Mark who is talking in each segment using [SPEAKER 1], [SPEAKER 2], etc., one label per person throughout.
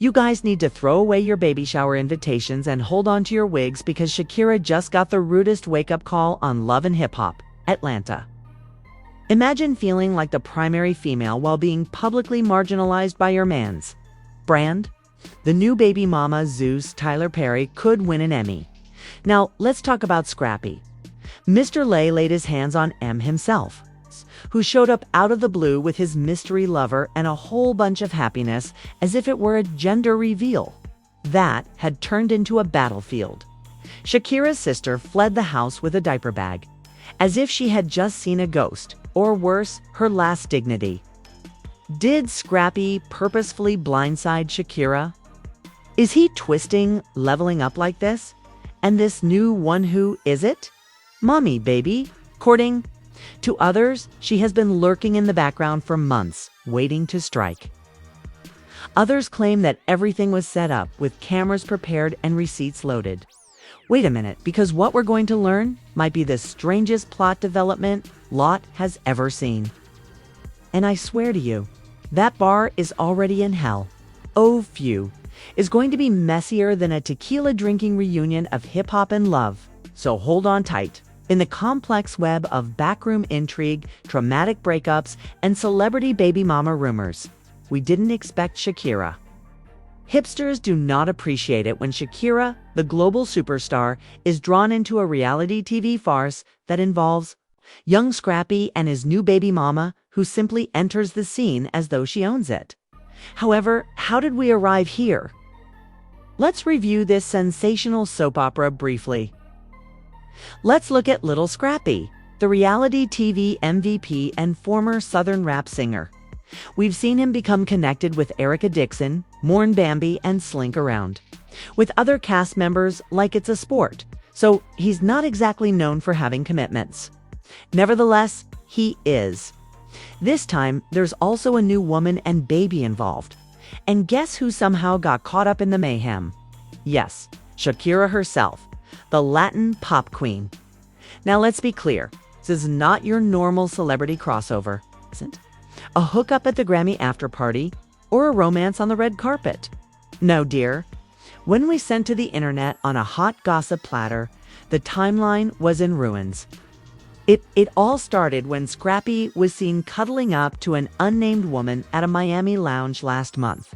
[SPEAKER 1] You guys need to throw away your baby shower invitations and hold on to your wigs because Shakira just got the rudest wake-up call on Love and Hip Hop, Atlanta. Imagine feeling like the primary female while being publicly marginalized by your man's brand. The new baby mama Zeus Tyler Perry could win an Emmy. Now, let's talk about Scrappy. Mr. Lay laid his hands on M himself, who showed up out of the blue with his mystery lover and a whole bunch of happiness as if it were a gender reveal. That had turned into a battlefield. Shakira's sister fled the house with a diaper bag, as if she had just seen a ghost, or worse, her last dignity. Did Scrappy purposefully blindside Shakira? Is he twisting, leveling up like this? And this new one who is it? Mommy, baby, courting. To others, she has been lurking in the background for months, waiting to strike. Others claim that everything was set up with cameras prepared and receipts loaded. Wait a minute, because what we're going to learn might be the strangest plot development Lot has ever seen. And I swear to you, that bar is already in hell. Oh, phew, is going to be messier than a tequila drinking reunion of hip-hop and love. So hold on tight. In the complex web of backroom intrigue, traumatic breakups, and celebrity baby mama rumors, we didn't expect Shakira. Hipsters do not appreciate it when Shakira, the global superstar, is drawn into a reality TV farce that involves young Scrappy and his new baby mama, who simply enters the scene as though she owns it. However, how did we arrive here? Let's review this sensational soap opera briefly. Let's look at Little Scrappy, the reality TV MVP and former Southern rap singer. We've seen him become connected with Erica Dixon, mourn Bambi, and slink around with other cast members like it's a sport, so he's not exactly known for having commitments. Nevertheless, he is. This time, there's also a new woman and baby involved. And guess who somehow got caught up in the mayhem? Yes, Shakira herself, the Latin pop queen. Now let's be clear, this is not your normal celebrity crossover, isn't? A hookup at the Grammy after party, or a romance on the red carpet. No, dear. When we sent to the internet on a hot gossip platter, the timeline was in ruins. It all started when Scrappy was seen cuddling up to an unnamed woman at a Miami lounge last month.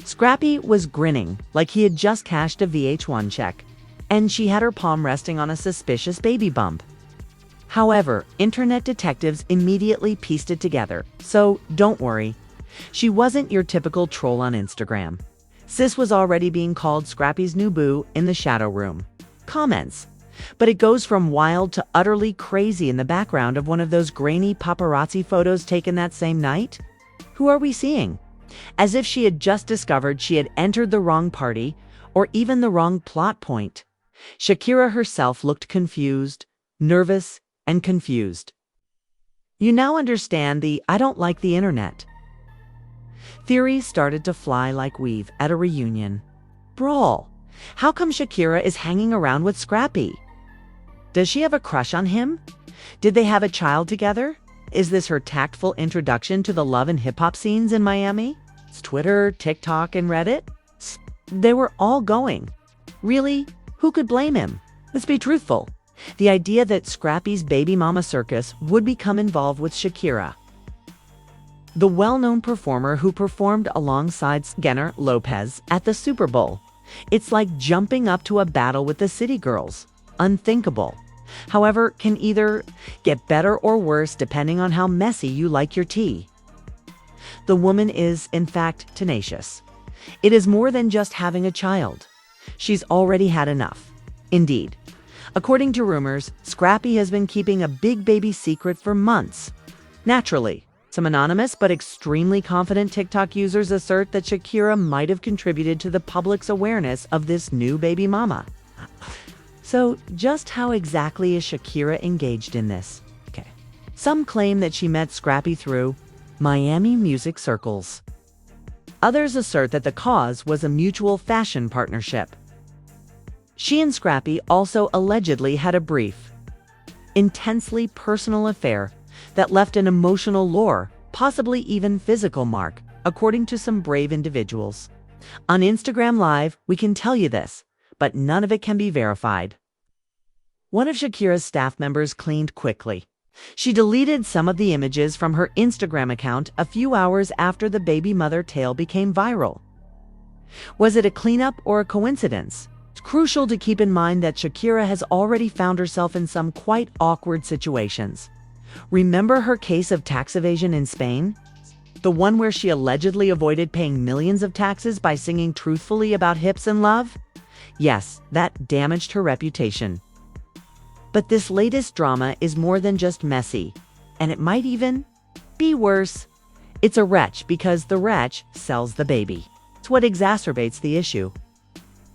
[SPEAKER 1] Scrappy was grinning like he had just cashed a VH1 check, and she had her palm resting on a suspicious baby bump. However, internet detectives immediately pieced it together, so don't worry. She wasn't your typical troll on Instagram. Sis was already being called Scrappy's new boo in the shadow room. Comments. But it goes from wild to utterly crazy in the background of one of those grainy paparazzi photos taken that same night. Who are we seeing? As if she had just discovered she had entered the wrong party, or even the wrong plot point. Shakira herself looked confused, nervous, and confused. You now understand the "I don't like the internet" theories started to fly like weave at a reunion. Brawl. How come Shakira is hanging around with Scrappy? Does she have a crush on him? Did they have a child together? Is this her tactful introduction to the love and hip-hop scenes in Miami? It's Twitter, TikTok, and Reddit? They were all going. Really? Who could blame him? Let's be truthful. The idea that Scrappy's baby mama circus would become involved with Shakira, the well-known performer who performed alongside Jennifer Lopez at the Super Bowl. It's like jumping up to a battle with the City Girls. Unthinkable. However, can either get better or worse depending on how messy you like your tea. The woman is, in fact, tenacious. It is more than just having a child. She's already had enough. Indeed. According to rumors, Scrappy has been keeping a big baby secret for months. Naturally, some anonymous but extremely confident TikTok users assert that Shakira might have contributed to the public's awareness of this new baby mama. So, just how exactly is Shakira engaged in this? Okay. Some claim that she met Scrappy through Miami music circles. Others assert that the cause was a mutual fashion partnership. She and Scrappy also allegedly had a brief, intensely personal affair that left an emotional lore, possibly even physical mark, according to some brave individuals. On Instagram Live, we can tell you this, but none of it can be verified. One of Shakira's staff members cleaned quickly. She deleted some of the images from her Instagram account a few hours after the baby mother tale became viral. Was it a cleanup or a coincidence? It's crucial to keep in mind that Shakira has already found herself in some quite awkward situations. Remember her case of tax evasion in Spain? The one where she allegedly avoided paying millions of taxes by singing truthfully about hips and love? Yes, that damaged her reputation. But this latest drama is more than just messy, and it might even be worse. It's a wretch because the wretch sells the baby. It's what exacerbates the issue.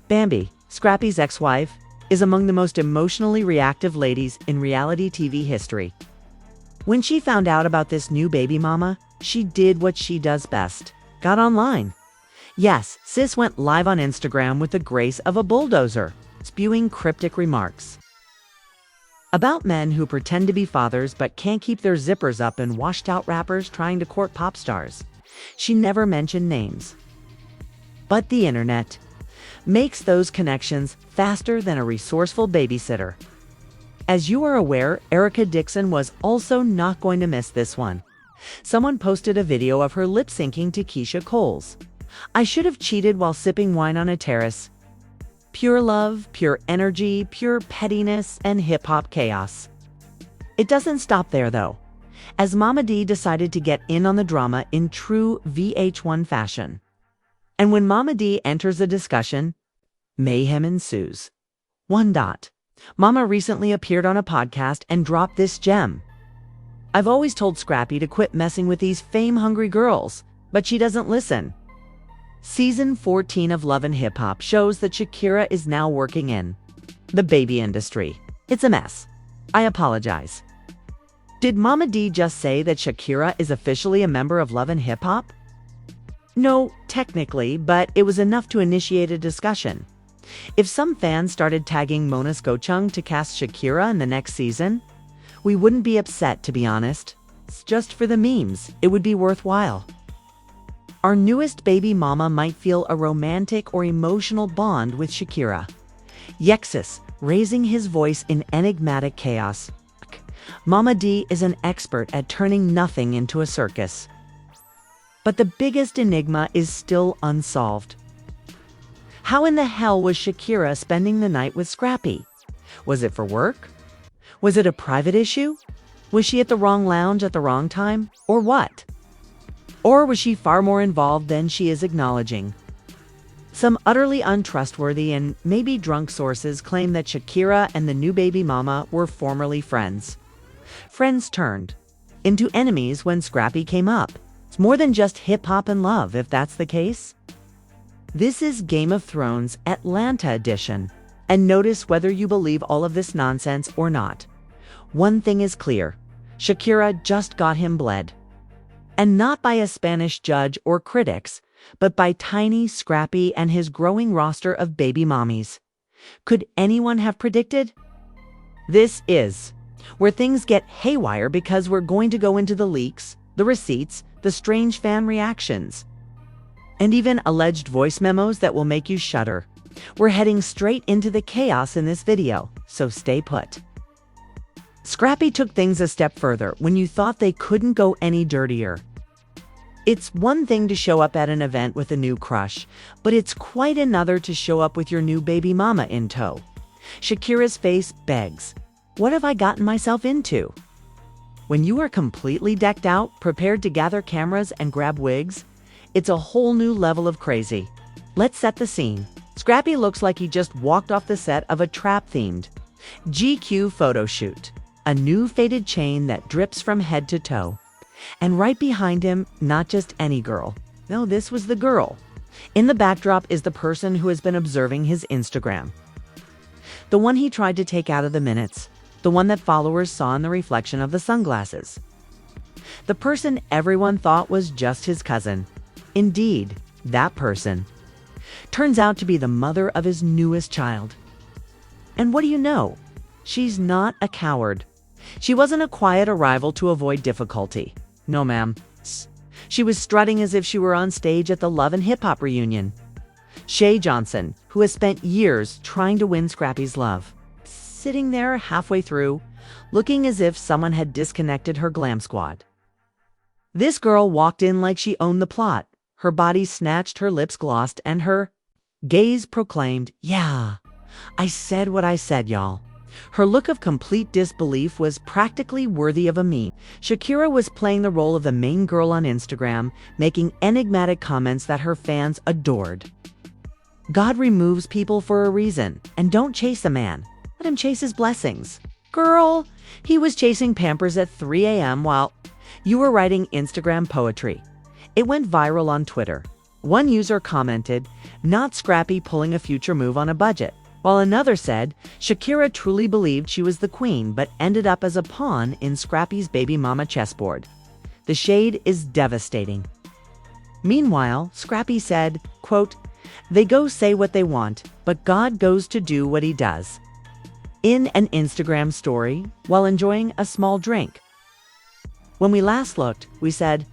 [SPEAKER 1] Bambi, Scrappy's ex-wife, is among the most emotionally reactive ladies in reality TV history. When she found out about this new baby mama, she did what she does best, got online. Yes, sis went live on Instagram with the grace of a bulldozer, spewing cryptic remarks about men who pretend to be fathers but can't keep their zippers up and washed-out rappers trying to court pop stars. She never mentioned names. But the internet makes those connections faster than a resourceful babysitter. As you are aware, Erica Dixon was also not going to miss this one. Someone posted a video of her lip-syncing to Keisha Cole's "I Should Have Cheated While Sipping Wine on a Terrace." Pure love, pure energy, pure pettiness, and hip-hop chaos. It doesn't stop there, though, as Mama D decided to get in on the drama in true VH1 fashion. And when Mama D enters the discussion, mayhem ensues. Mama recently appeared on a podcast and dropped this gem. "I've always told Scrappy to quit messing with these fame-hungry girls, but she doesn't listen." Season 14 of Love and Hip Hop shows that Shakira is now working in the baby industry. It's a mess. I apologize. Did Mama D just say that Shakira is officially a member of Love and Hip Hop? No, technically, but it was enough to initiate a discussion. If some fans started tagging Mona Skochung to cast Shakira in the next season, we wouldn't be upset, to be honest. It's just for the memes. It would be worthwhile. Our newest baby mama might feel a romantic or emotional bond with Shakira. Yexus, raising his voice in enigmatic chaos. Mama D is an expert at turning nothing into a circus. But the biggest enigma is still unsolved. How in the hell was Shakira spending the night with Scrappy? Was it for work? Was it a private issue? Was she at the wrong lounge at the wrong time? Or what? Or was she far more involved than she is acknowledging? Some utterly untrustworthy and maybe drunk sources claim that Shakira and the new baby mama were formerly friends. Friends turned into enemies when Scrappy came up. It's more than just hip-hop and love, if that's the case. This is Game of Thrones Atlanta edition. And notice whether you believe all of this nonsense or not. One thing is clear. Shakira just got him bled. And not by a Spanish judge or critics, but by tiny Scrappy and his growing roster of baby mommies. Could anyone have predicted? This is where things get haywire because we're going to go into the leaks, the receipts, the strange fan reactions, and even alleged voice memos that will make you shudder. We're heading straight into the chaos in this video, so stay put. Scrappy took things a step further when you thought they couldn't go any dirtier. It's one thing to show up at an event with a new crush, but it's quite another to show up with your new baby mama in tow. Shakira's face begs, "What have I gotten myself into?" When you are completely decked out, prepared to gather cameras and grab wigs, it's a whole new level of crazy. Let's set the scene. Scrappy looks like he just walked off the set of a trap-themed GQ photo shoot. A new faded chain that drips from head to toe. And right behind him, not just any girl. No, this was the girl. In the backdrop is the person who has been observing his Instagram. The one he tried to take out of the minutes. The one that followers saw in the reflection of the sunglasses. The person everyone thought was just his cousin. Indeed, that person turns out to be the mother of his newest child. And what do you know? She's not a coward. She wasn't a quiet arrival to avoid difficulty. No, ma'am. She was strutting as if she were on stage at the Love and Hip Hop reunion. Shay Johnson, who has spent years trying to win Scrappy's love, sitting there halfway through, looking as if someone had disconnected her glam squad. This girl walked in like she owned the plot. Her body snatched, her lips glossed, and her gaze proclaimed, "Yeah, I said what I said, y'all." Her look of complete disbelief was practically worthy of a meme. Shakira was playing the role of the main girl on Instagram, making enigmatic comments that her fans adored. God removes people for a reason, and don't chase a man. Let him chase his blessings. Girl, he was chasing Pampers at 3 a.m. while you were writing Instagram poetry. It went viral on Twitter. One user commented, "Not Scrappy pulling a future move on a budget," while another said, "Shakira truly believed she was the queen but ended up as a pawn in Scrappy's baby mama chessboard." The shade is devastating. Meanwhile, Scrappy said, quote, "They go say what they want, but God goes to do what he does," in an Instagram story while enjoying a small drink. When we last looked, we said,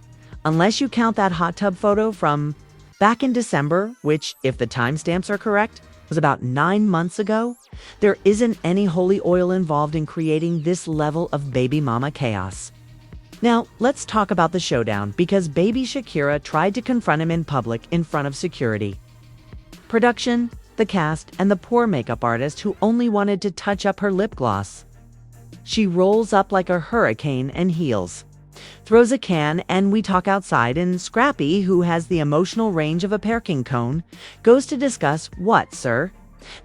[SPEAKER 1] unless you count that hot tub photo from back in December, which, if the timestamps are correct, was about 9 months ago, there isn't any holy oil involved in creating this level of baby mama chaos. Now, let's talk about the showdown, because baby Shakira tried to confront him in public in front of security. Production, the cast, and the poor makeup artist who only wanted to touch up her lip gloss. She rolls up like a hurricane and heels, throws a can, and we talk outside, and Scrappy, who has the emotional range of a Perkin cone, goes to discuss what, sir?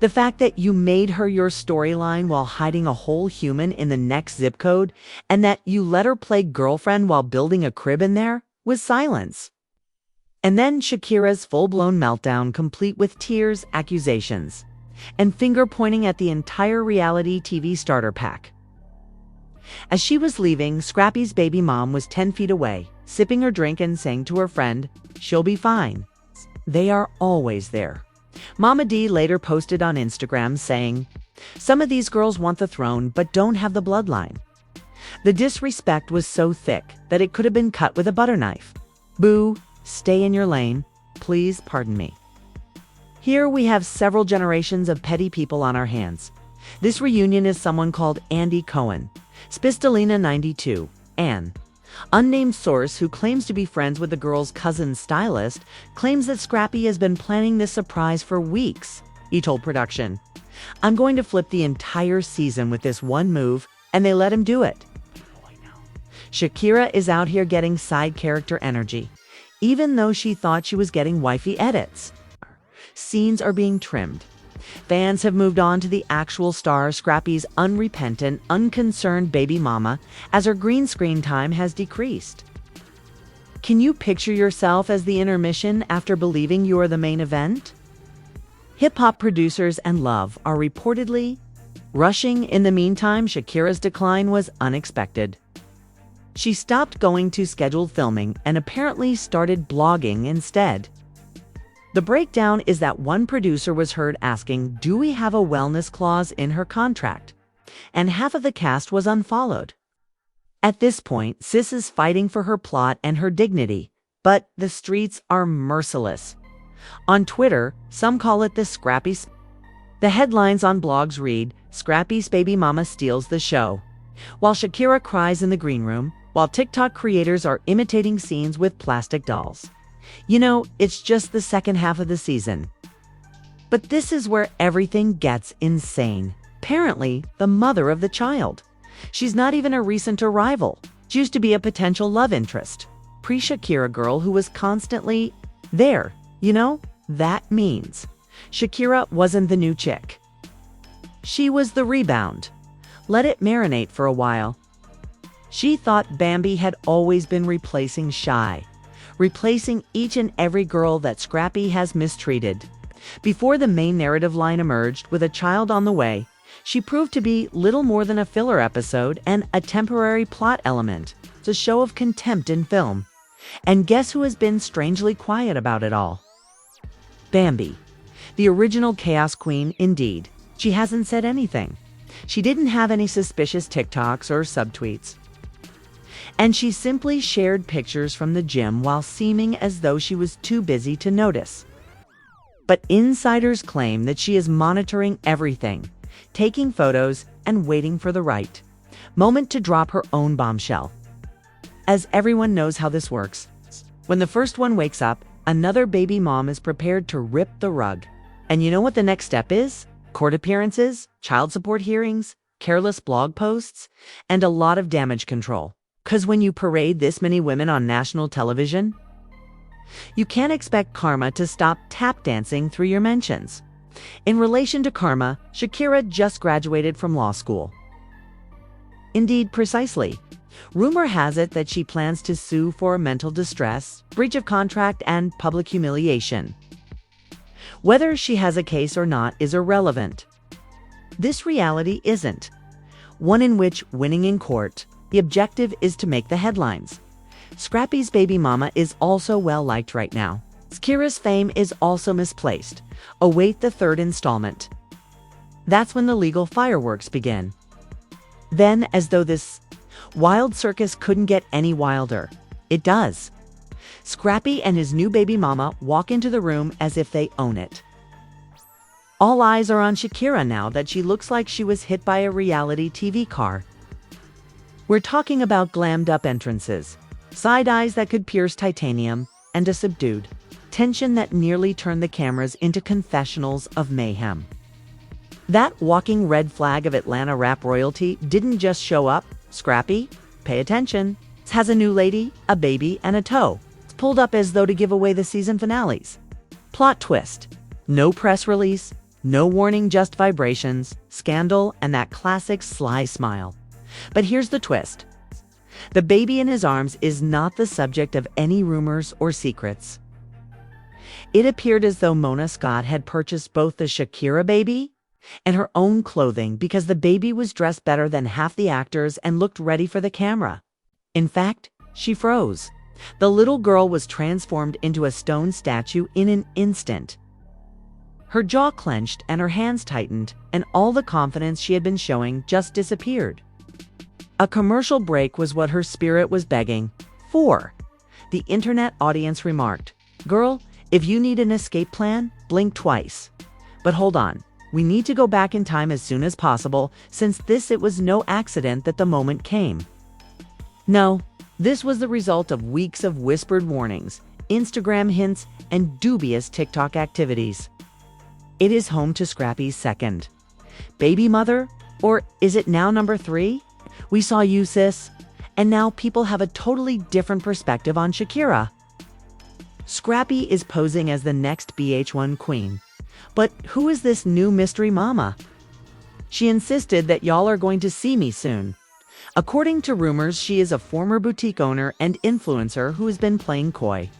[SPEAKER 1] The fact that you made her your storyline while hiding a whole human in the next zip code, and that you let her play girlfriend while building a crib in there, was silence. And then Shakira's full-blown meltdown, complete with tears, accusations, and finger-pointing at the entire reality TV starter pack. As she was leaving, Scrappy's baby mom was 10 feet away, sipping her drink and saying to her friend, "She'll be fine." They are always there. Mama D later posted on Instagram saying, "Some of these girls want the throne but don't have the bloodline." The disrespect was so thick that it could have been cut with a butter knife. Boo, stay in your lane. Please pardon me. Here we have several generations of petty people on our hands. This reunion is someone called Andy Cohen, Spistolina 92, Ann. Unnamed source who claims to be friends with the girl's cousin's stylist claims that Scrappy has been planning this surprise for weeks. He told production, "I'm going to flip the entire season with this one move," and they let him do it. Shakira is out here getting side character energy, even though she thought she was getting wifey edits. Scenes are being trimmed. Fans have moved on to the actual star, Scrappy's unrepentant, unconcerned baby mama, as her green screen time has decreased. Can you picture yourself as the intermission after believing you are the main event? Hip-hop producers and Love are reportedly rushing. In the meantime, Shakira's decline was unexpected. She stopped going to scheduled filming and apparently started blogging instead. The breakdown is that one producer was heard asking, "Do we have a wellness clause in her contract?" And half of the cast was unfollowed. At this point, Sis is fighting for her plot and her dignity, but the streets are merciless. On Twitter, some call it the Scrappy. The headlines on blogs read, "Scrappy's baby mama steals the show," while Shakira cries in the green room, while TikTok creators are imitating scenes with plastic dolls. You know, it's just the second half of the season. But this is where everything gets insane. Apparently, the mother of the child. She's not even a recent arrival. She used to be a potential love interest. Pre-Shakira girl who was constantly there. You know, that means Shakira wasn't the new chick. She was the rebound. Let it marinate for a while. She thought Bambi had always been replacing Shy, replacing each and every girl that Scrappy has mistreated. Before the main narrative line emerged with a child on the way, she proved to be little more than a filler episode and a temporary plot element. It's a show of contempt in film. And guess who has been strangely quiet about it all? Bambi, the original Chaos Queen indeed. She hasn't said anything. She didn't have any suspicious TikToks or subtweets. And she simply shared pictures from the gym while seeming as though she was too busy to notice. But insiders claim that she is monitoring everything, taking photos and waiting for the right moment to drop her own bombshell. As everyone knows how this works, when the first one wakes up, another baby mom is prepared to rip the rug. And you know what the next step is? Court appearances, child support hearings, careless blog posts, and a lot of damage control. 'Cause when you parade this many women on national television, you can't expect karma to stop tap dancing through your mentions. In relation to karma, Shakira just graduated from law school. Indeed, precisely. Rumor has it that she plans to sue for mental distress, breach of contract, and public humiliation. Whether she has a case or not is irrelevant. This reality isn't one in which, winning in court, the objective is to make the headlines. Scrappy's baby mama is also well liked right now. Shakira's fame is also misplaced. Await the third installment. That's when the legal fireworks begin. Then, as though this wild circus couldn't get any wilder, it does. Scrappy and his new baby mama walk into the room as if they own it. All eyes are on Shakira now that she looks like she was hit by a reality TV car. We're talking about glammed up entrances, side eyes that could pierce titanium, and a subdued tension that nearly turned the cameras into confessionals of mayhem. That walking red flag of Atlanta rap royalty didn't just show up. Scrappy, pay attention, has a new lady, a baby, and a toe. It's pulled up as though to give away the season finales. Plot twist. No press release, no warning, just vibrations, scandal, and that classic sly smile. But here's the twist. The baby in his arms is not the subject of any rumors or secrets. It appeared as though Mona Scott had purchased both the Shakira baby and her own clothing because the baby was dressed better than half the actors and looked ready for the camera. In fact, she froze. The little girl was transformed into a stone statue in an instant. Her jaw clenched and her hands tightened, and all the confidence she had been showing just disappeared. A commercial break was what her spirit was begging for. The internet audience remarked, "Girl, if you need an escape plan, blink twice." But hold on. We need to go back in time as soon as possible, since it was no accident that the moment came. No, this was the result of weeks of whispered warnings, Instagram hints, and dubious TikTok activities. It is home to Scrappy's second baby mother, or is it now number 3? We saw you, sis, and now people have a totally different perspective on Shakira. Scrappy is posing as the next BH1 queen. But who is this new mystery mama? She insisted that y'all are going to see me soon. According to rumors, she is a former boutique owner and influencer who has been playing coy,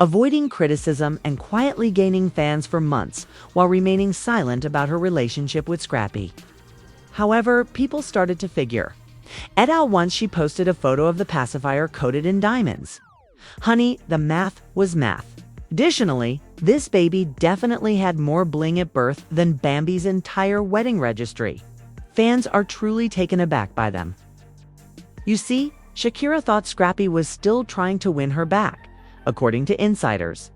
[SPEAKER 1] avoiding criticism and quietly gaining fans for months while remaining silent about her relationship with Scrappy. However, people started to figure. Et al. Once she posted a photo of the pacifier coated in diamonds. Honey, the math was math. Additionally, this baby definitely had more bling at birth than Bambi's entire wedding registry. Fans are truly taken aback by them. You see, Shakira thought Scrappy was still trying to win her back, according to insiders.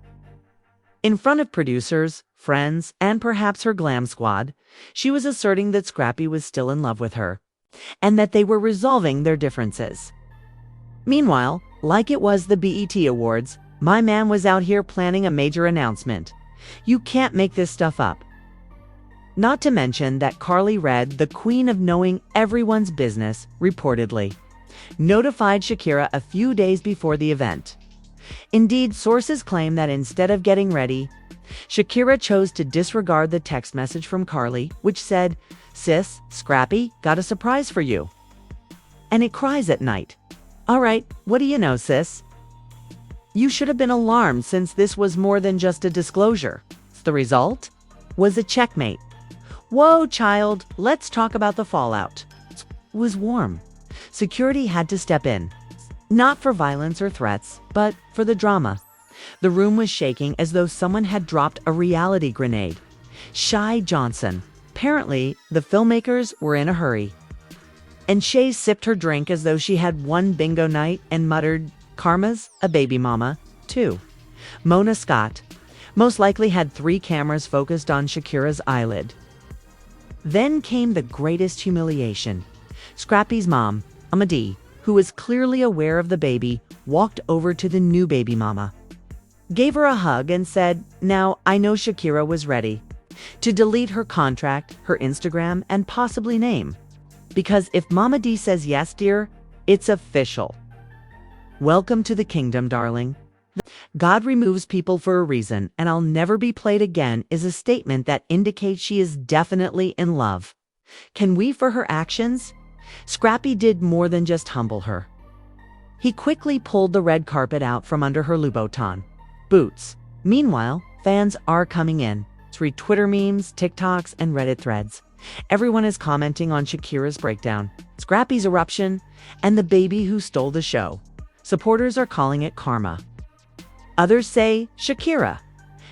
[SPEAKER 1] In front of producers, friends, and perhaps her glam squad, she was asserting that Scrappy was still in love with her, and that they were resolving their differences. Meanwhile, like it was the BET Awards, my man was out here planning a major announcement. You can't make this stuff up. Not to mention that Carly Red, the queen of knowing everyone's business, reportedly notified Shakira a few days before the event. Indeed, sources claim that instead of getting ready, Shakira chose to disregard the text message from Carly, which said, "Sis, Scrappy, got a surprise for you." And it cries at night. All right, what do you know, sis? You should have been alarmed since this was more than just a disclosure. The result was a checkmate. Whoa, child, let's talk about the fallout. It was warm. Security had to step in. Not for violence or threats, but for the drama. The room was shaking as though someone had dropped a reality grenade. Shy Johnson. Apparently, the filmmakers were in a hurry. And Shay sipped her drink as though she had one bingo night and muttered, "Karma's a baby mama, too." Mona Scott, most likely had 3 cameras focused on Shakira's eyelid. Then came the greatest humiliation. Scrappy's mom, Amadi, who was clearly aware of the baby, walked over to the new baby mama, gave her a hug and said, "Now, I know Shakira was ready to delete her contract, her Instagram, and possibly name. Because if Mama D says yes, dear, it's official. Welcome to the kingdom, darling. God removes people for a reason, and I'll never be played again," is a statement that indicates she is definitely in love. Can we for her actions? Scrappy did more than just humble her. He quickly pulled the red carpet out from under her Louboutin boots. Meanwhile, fans are coming in. Through Twitter memes, TikToks, and Reddit threads, everyone is commenting on Shakira's breakdown, Scrappy's eruption, and the baby who stole the show. Supporters are calling it karma. Others say Shakira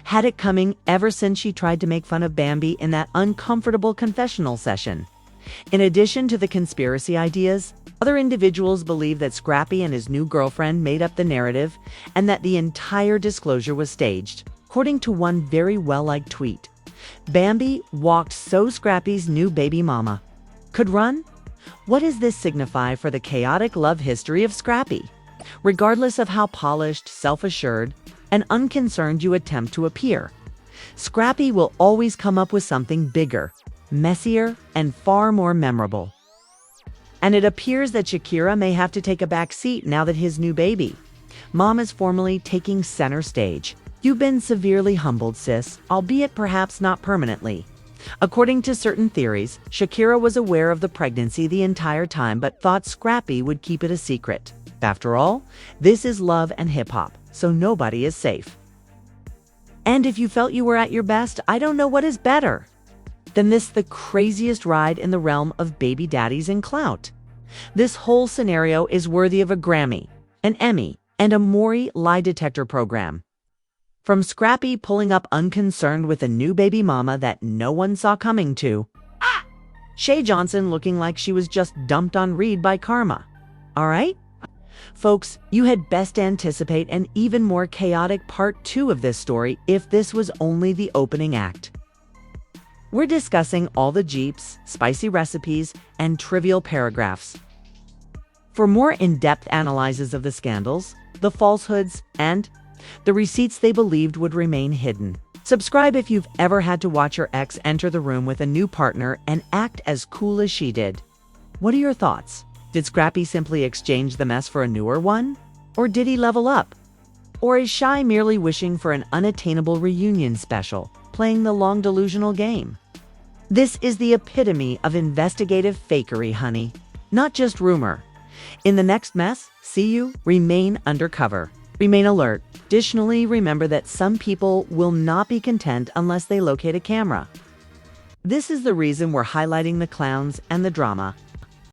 [SPEAKER 1] had it coming ever since she tried to make fun of Bambi in that uncomfortable confessional session. In addition to the conspiracy ideas, other individuals believe that Scrappy and his new girlfriend made up the narrative and that the entire disclosure was staged. According to one very well-liked tweet, Bambi walked so Scrappy's new baby mama could run? What does this signify for the chaotic love history of Scrappy? Regardless of how polished, self-assured, and unconcerned you attempt to appear, Scrappy will always come up with something bigger, messier, and far more memorable. And it appears that Shakira may have to take a back seat now that his new baby mom is formally taking center stage. You've been severely humbled, sis, albeit perhaps not permanently. According to certain theories, Shakira was aware of the pregnancy the entire time but thought Scrappy would keep it a secret. After all, this is love and hip-hop, so nobody is safe. And if you felt you were at your best, I don't know what is better than this, the craziest ride in the realm of baby daddies and clout. This whole scenario is worthy of a Grammy, an Emmy, and a Maury lie detector program. From Scrappy pulling up unconcerned with a new baby mama that no one saw coming to Shay Johnson looking like she was just dumped on Reed by karma. All right? Folks, you had best anticipate an even more chaotic part 2 of this story if this was only the opening act. We're discussing all the jeeps, spicy recipes, and trivial paragraphs. For more in-depth analyses of the scandals, the falsehoods, and the receipts they believed would remain hidden, subscribe if you've ever had to watch your ex enter the room with a new partner and act as cool as she did. What are your thoughts? Did Scrappy simply exchange the mess for a newer one? Or did he level up? Or is Shy merely wishing for an unattainable reunion special, playing the long delusional game? This is the epitome of investigative fakery, honey, not just rumor. In the next mess, see you, remain undercover. Remain alert. Additionally, remember that some people will not be content unless they locate a camera. This is the reason we're highlighting the clowns and the drama.